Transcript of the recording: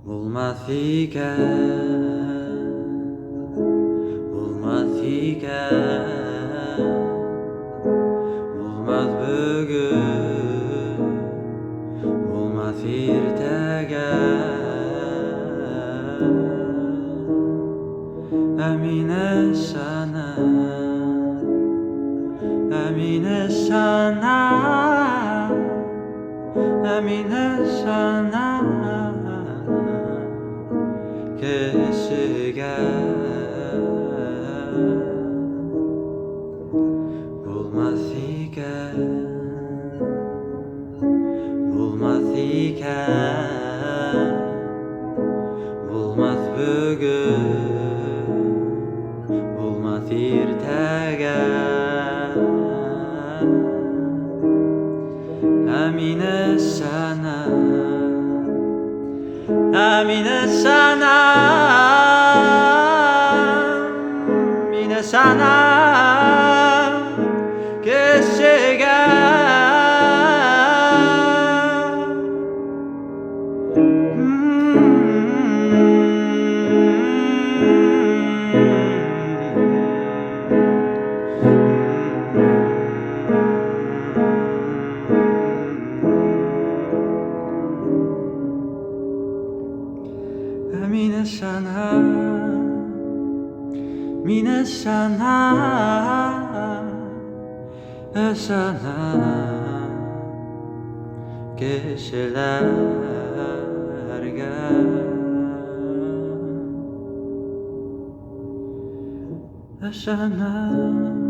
Bulmaz iken, bulmaz iken, bulmaz bugün, bulmaz ertege. Emine sana, emine sana, emine sana. Keşigen bulmaz iken, bulmaz iken, bulmaz bugün, bulmaz ertege. Emine sana, emine sana, emine sana. Emine sana, mine sana, sana gecelerge. Sana